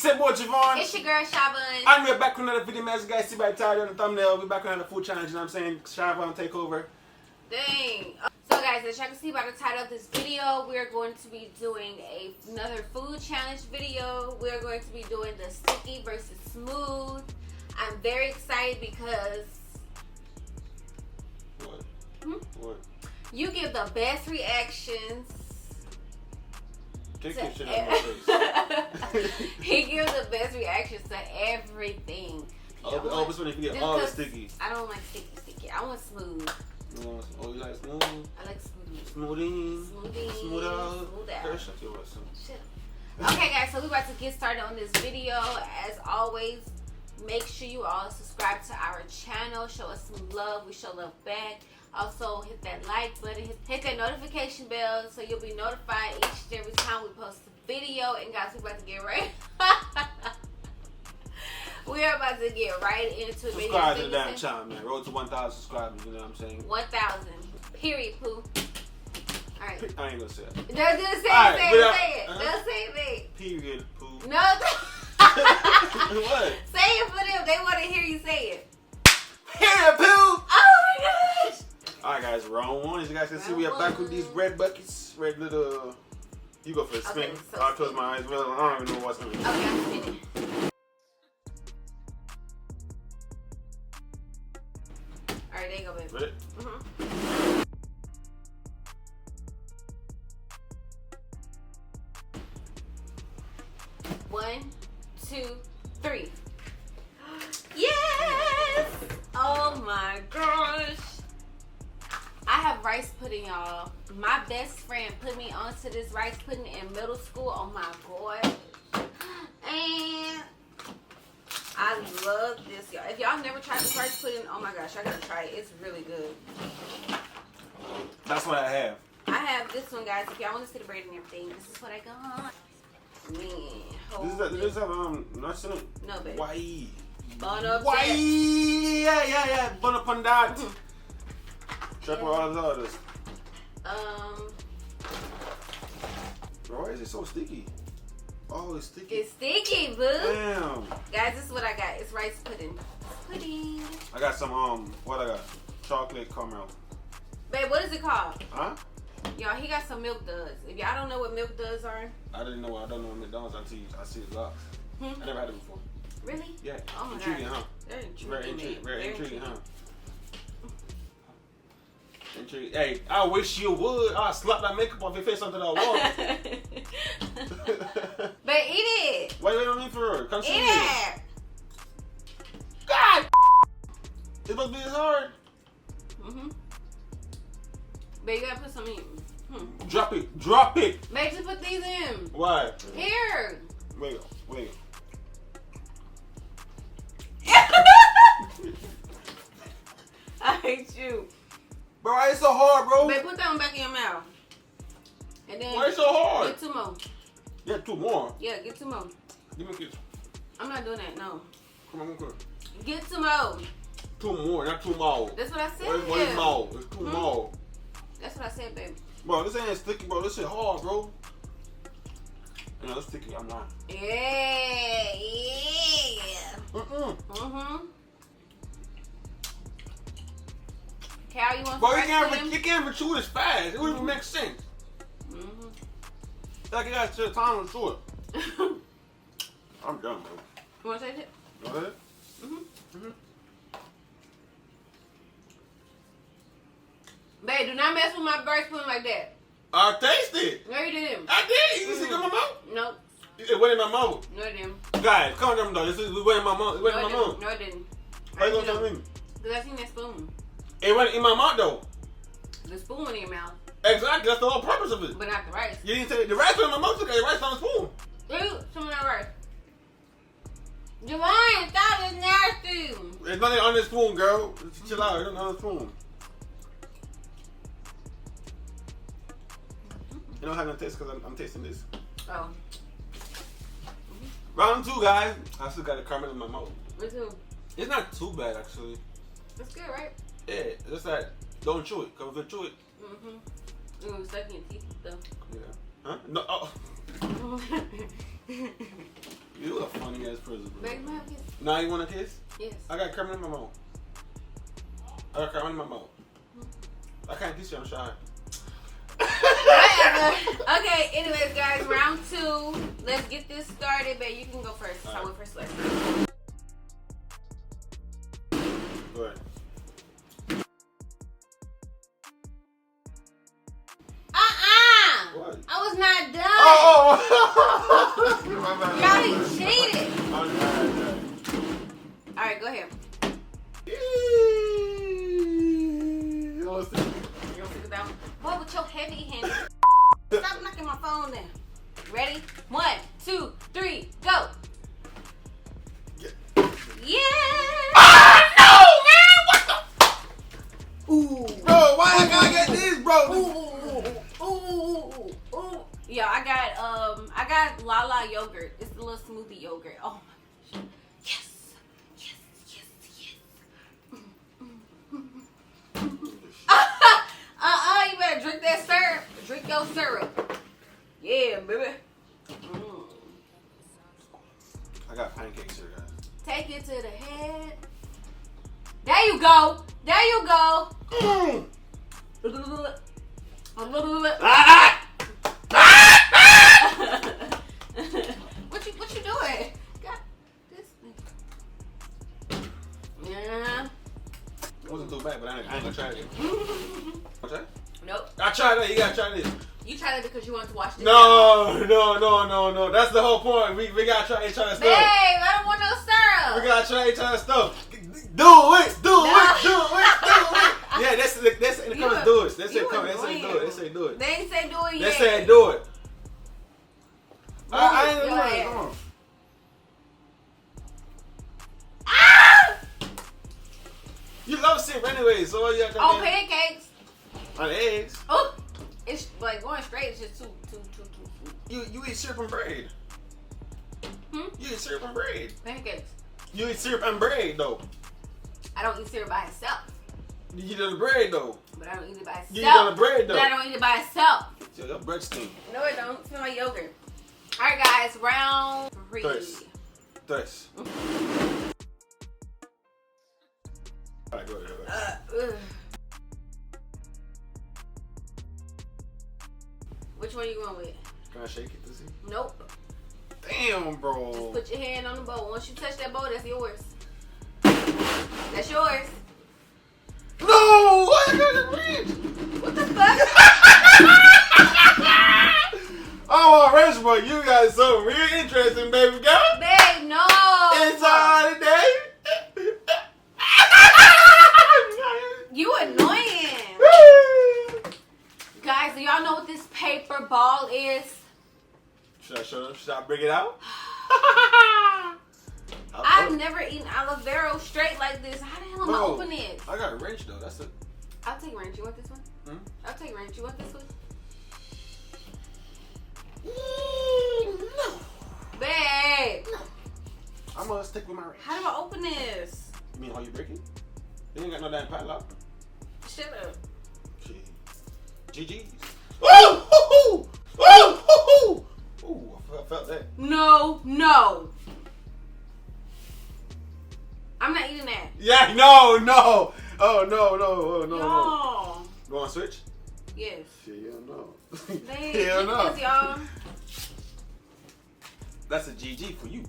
It's your boy Javon. It's your girl Shavon. And we're back with another video, man. As you guys see by the title and the thumbnail, we're back with another food challenge, you know what I'm saying? Shavon takeover. Dang. So guys, as y'all can see by the title of this video, we're going to be doing another food challenge video. We're going to be doing the sticky versus smooth. I'm very excited because What? you give the best reactions. Take this shit out of my face. He gives the best reactions to everything. Oh, this one if you get all the sticky. I don't like sticky. I want smooth. Oh, you like smooth? I like smooth. Smoothing. Smooth out. Smooth out. Girl, shut your ass up. Shut up. Okay, guys, so we're about to get started on this video. As always, make sure you all subscribe to our channel. Show us some love. We show love back. Also, hit that like button. Hit that notification bell so you'll be notified each and every time we post a video. And guys, we're about to get right. We are about to get right into the video. Subscribe to the damn channel, man. Road to 1,000 subscribers, you know what I'm saying? 1,000. Period, poo. Alright. I ain't gonna say it. Just say it. Right, Say it. Just say it. Period, poo. No. What? Say it for them. They want to hear you say it. Period, poo. Oh my gosh. Alright, guys, round one. As you guys can see, we are back with these red buckets. Red little. You go for the spin. Okay, so I'll close my eyes. Well, I don't even know what's going on. Okay, I'm spinning. Alright, there you go, baby. Ready? Mm-hmm. One, two, three. Yes! Oh my gosh. I have rice pudding, y'all. My best friend put me onto this rice pudding in middle school. Oh my god. And I love this, y'all. If y'all never tried this rice pudding, oh my gosh, I gotta try it. It's really good. That's what I have. I have this one, guys. If y'all want to see the bread and everything, this is what I got. Man, This have nuts in it? No, baby. Why? Bun up Why? there. Yeah. Bun up on that. Check with all the others. Bro, why is it so sticky? Oh, it's sticky. It's sticky, boo. Damn. Guys, this is what I got. It's rice pudding. Pudding. I got some what I got? Chocolate caramel. Babe, what is it called? Huh? Y'all, he got some milk duds. If y'all don't know what milk duds are. I don't know what McDonald's until I see the box. I never had it before. Really? Yeah. Oh my Intriguing, God. huh? They're intriguing. Very intriguing, huh? Intriguing. Hey, I wish you would. I'll slap that makeup off your face onto that wall. But eat it. Why you waiting on me for? Come see Eat me. it. God! It's supposed to be this hard. Babe, you gotta put some in. Drop it. Drop it. Babe, just put these in. Why? Here. Wait. I hate you. Bro, why it's so hard, bro? Babe, put that one back in your mouth. And then Why it's so hard? get two more. Yeah, two more. Yeah, get two more. Give me a kiss. I'm not doing that, no. Come on. Get two more. Two more, not two more. That's what I said. What is more? It's two more. That's what I said, babe. Bro, this ain't sticky, bro. This shit hard, bro. You know, it's sticky. I'm not. Yeah. Cal, you want Bro, some you rice can't pudding? chew this fast. It wouldn't even make sense. Like you got to time to chew it. I'm done, bro. You want to taste it? You want it? Babe, do not mess with my rice pudding like that. I tasted it. No, you didn't. I did. You see it in my mouth? Nope. It went in my mouth. No, it didn't. Guys, come on, though. This is it went in my mouth. It went in my mouth. No, it didn't. How you gonna tell me? Because I seen that spoon. It went in my mouth, though. The spoon went in your mouth, Exactly. That's the whole purpose of it. but not the rice. You didn't say the rice went in my mouth. Okay, the rice on the spoon. Ew, some of that rice. Javon, stop, it's nasty. There's nothing on this spoon, girl. Just chill out. There's nothing on the spoon. You know how I'm gonna taste because I'm tasting this. Oh, Round two, guys. I still got a caramel in my mouth. me too. It's not too bad, actually. It's good, right? Yeah, it's just that don't chew it. Cause if you chew it, It was stuck in your teeth, though. yeah. Huh? No. Oh. You a funny ass person, bro. Baby, my kiss. Now you want a kiss? Yes. I got Kermit in my mouth. I got Kermit in my mouth. I can't kiss you, I'm shy. Whatever. Okay, anyways, guys, round 2. Let's get this started. Babe, you can go first. All I right. went first last. Go ahead. What? I was not done. Oh! My bad. Y'all ain't cheated. All Alright, go ahead. right. You gonna sit down? Boy, with your heavy hand. Stop knocking my phone down. Ready? 1, 2, 3, go. Yeah. Ah, no, man! What the? Ooh. Bro, why I gotta get this, bro? Ooh. Yeah, I got Lala yogurt. It's the little smoothie yogurt. Oh my gosh. Yes. You better drink that syrup. Drink your syrup. Yeah, baby. I got pancakes here, guys. Take it to the head. There you go. What you doing? Got this. Yeah. It wasn't too bad, but I ain't gonna try it again. What's that? Nope. I tried that. You gotta try this. You tried it because you wanted to watch this. No. That's the whole point. We gotta try each other's Babe, stuff. I don't want no syrup. We gotta try each other's stuff. Do it. Yeah, that's in the comments. Do it. They say come. They say do it. They say do it. They ain't say do it yet. They say do it. I ain't Go doing it. ahead. Come on. Ah! You love syrup anyway, so what you got to On pancakes. on eggs. Oh, it's like going straight. It's just too. You eat syrup and bread. You eat syrup and bread. Pancakes. You eat syrup and bread though. I don't eat syrup by itself, You eat the bread though. but I don't eat it by itself. You eat on the bread But though. I don't eat it by itself. So your bread stink. No, it don't. It smells like yogurt. All right, guys. Round 3. Thirst. Alright, go ahead. Which one you going with? Can I shake it to see? Nope. Damn, bro. Just put your hand on the bowl. Once you touch that bowl, that's yours. That's yours. No! Why you got the ranch? What the fuck? Oh, ranch, bro. You got something real interesting, baby girl. Babe, no. It's holiday. You annoying. Guys, do y'all know what this paper ball is? Should I show them? Should I bring it out? I've never eaten aloe vera straight like this. How the hell am I Bro, open it? I got a wrench though. That's it. I'll take ranch. You want this one? Hmm? I'll take ranch. You want this one? No. Babe, I'm gonna stick with my wrench. how do I open this? You mean how you break it? You ain't got no damn padlock. Shut up. GG's. Ooh! Ooh! I felt that. No. I'm not eating that. Yeah, no. Oh, no. Y'all. Go on, switch? Yes. Hell no. Babe, Hell look no. at this, y'all. That's a GG for you.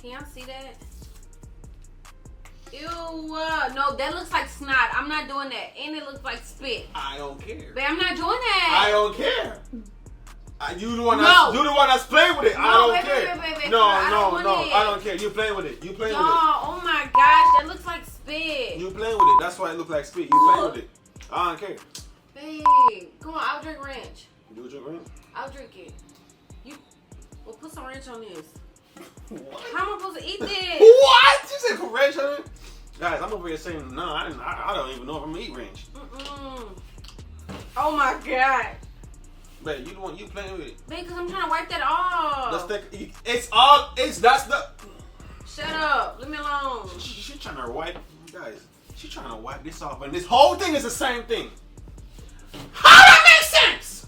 Can y'all see that? Ew. No, that looks like snot. I'm not doing that. And it looks like spit. I don't care. Babe, I'm not doing that. I don't care. You the one No. that's playing with it. I No, don't wait, care. wait. No, I don't want it. I don't care. You playing with it. You playing Y'all, with it. oh my gosh, that looks like spit. You playing with it. That's why it look like spit. You playing with it. I don't care. Babe, come on, I'll drink ranch. Do what you want. I'll drink it. Well, put some ranch on this. What? How am I supposed to eat this? What? You said put ranch on it? Guys, I'm over here saying no. I don't even know if I'm gonna eat ranch. Oh my god. But you the one you playing with it. Babe, because I'm trying to wipe that off. That's the. Shut up. Leave me alone. She trying to wipe, guys. She trying to wipe this off, and this whole thing is the same thing. How that make sense?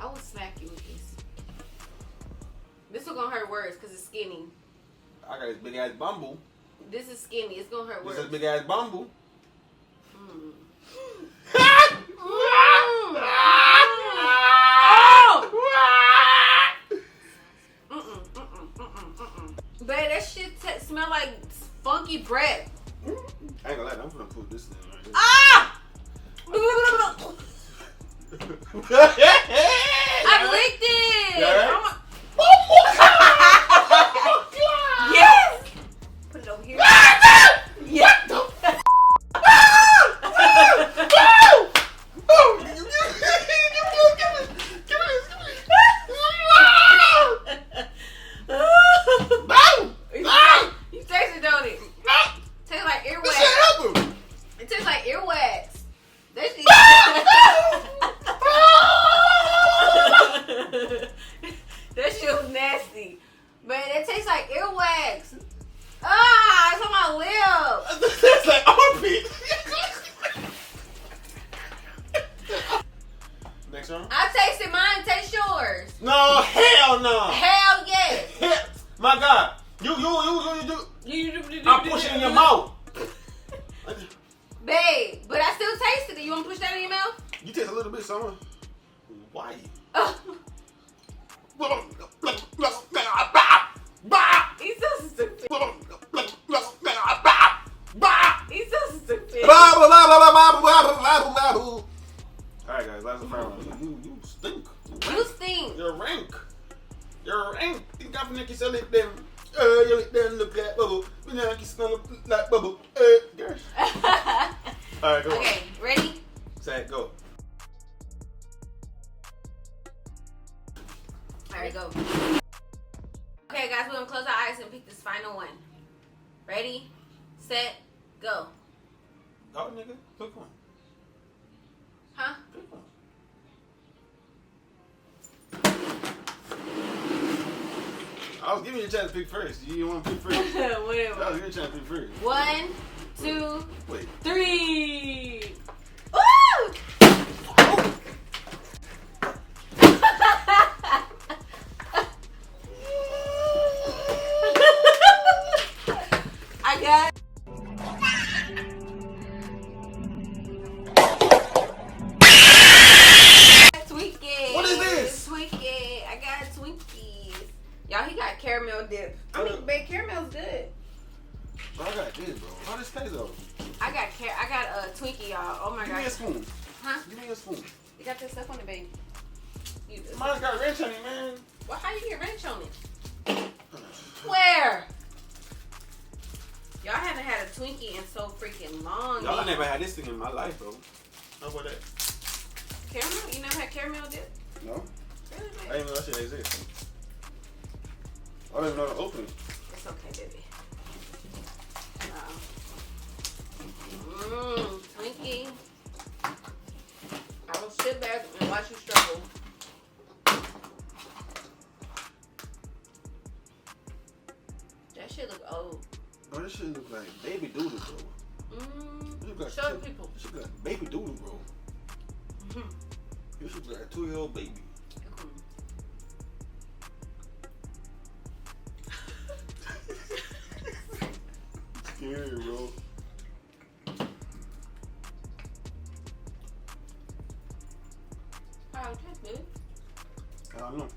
I will smack you with this. This one gonna hurt worse because it's skinny. I got this big ass bumble. This is skinny. It's gonna hurt worse. This is big ass bumble. Mm. Babe, that shit smell like funky bread. I ain't gonna lie, I'm gonna put this in right here. Ah! I licked it. Yeah. Yes. Put it over here. Yeah. You taste it, don't it? Tastes like earwax. It tastes like earwax. That shit. That shit was nasty. Man, it tastes like earwax. Ah, it's on my lips. It's like armpit. Next one. I tasted mine. Taste yours. No, hell no. Hell yes. My God. You. I'm pushing in your mouth. Babe, but I still tasted it. You want to push that in your mouth? You taste a little bit, summer. Why? He's so stupid. He's so stupid. Alright guys, last and final. You stink. You stink. You're rank. Think of Nicky so lick them. You lick them look like bubble. You know you smell like bubble. Gosh. Alright, go. Okay, ready? Set, go. Alright, go. Okay, guys, we're gonna close our eyes and pick this final one. Ready, set, go. Oh, nigga, pick one. Huh? Pick one. I was giving you a chance to pick first. You didn't want to pick first. I was Whatever. giving you a chance to pick first. 1, 2, Wait. 3. Woo! I got Twinkies. What is this? Twinkie. I got Twinkies. Y'all, he got caramel dip. I mean, babe, caramel's good. Bro, I got this, bro. How this taste though? I got a Twinkie, y'all. Oh my Give me a god. spoon. Huh? Give me a spoon. You got this stuff on it, babe. You do. Mine's got ranch on it, man. Well, how you get ranch on it? Where? Y'all haven't had a Twinkie in so freaking long. Y'all never had this thing in my life, bro. How about that? Caramel? You never had caramel dip? No. Really, babe? I didn't even know that shit exists. I don't even know how to open it. It's okay, baby. Twinkie. I will sit back and watch you struggle. That shit look old. Bro, this shit look like baby doodle, bro. It look like Show the people. This shit look like baby doodle, bro. This shit look like a 2-year-old baby. Scary, bro. How it taste good? I don't know.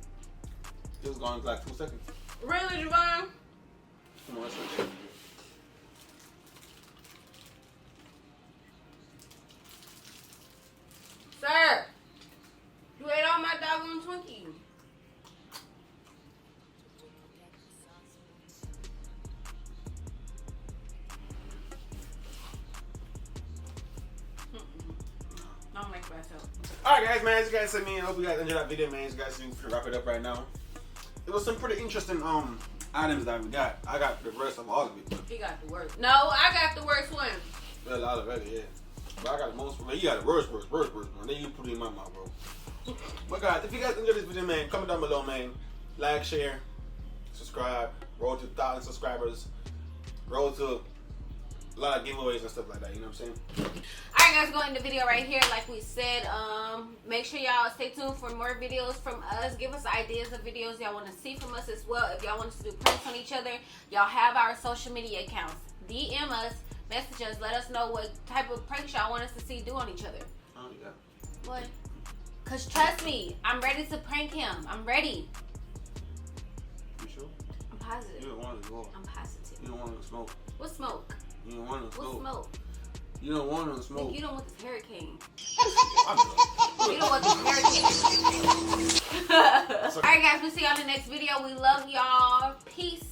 It was gone in like 2 seconds. Really, Javon? Come on, let's switch. Sir, you ate all my doggone Twinkie. Don't make myself. Alright guys, man, as you guys said, man, I hope you guys enjoyed that video, man. As you guys see, we wrap it up right now. It was some pretty interesting items that we got. I got the rest of all of it. He got the worst. No, I got the worst one. Well, all of it, yeah. But I got the most, man. You got the worst one. Then you put it in my mouth, bro. But guys, if you guys enjoyed this video, man, comment down below, man. Like, share, subscribe. Roll to 1,000 subscribers. Roll to a lot of giveaways and stuff like that. You know what I'm saying? Alright guys, going to the video right here. Like we said, make sure y'all stay tuned for more videos from us. Give us ideas of videos y'all want to see from us as well. If y'all want us to do pranks on each other, y'all have our social media accounts. DM us, message us, let us know what type of pranks y'all want us to see do on each other. Oh yeah. What? Cause trust me, I'm ready to prank him. I'm ready. You sure? I'm positive. You don't want to smoke. I'm positive. You don't want to smoke. What smoke? You don't want to smoke. What smoke? You don't want to smoke. You don't want this hurricane. I'm good. You don't want this hurricane. Alright guys, we'll see y'all in the next video. We love y'all. Peace.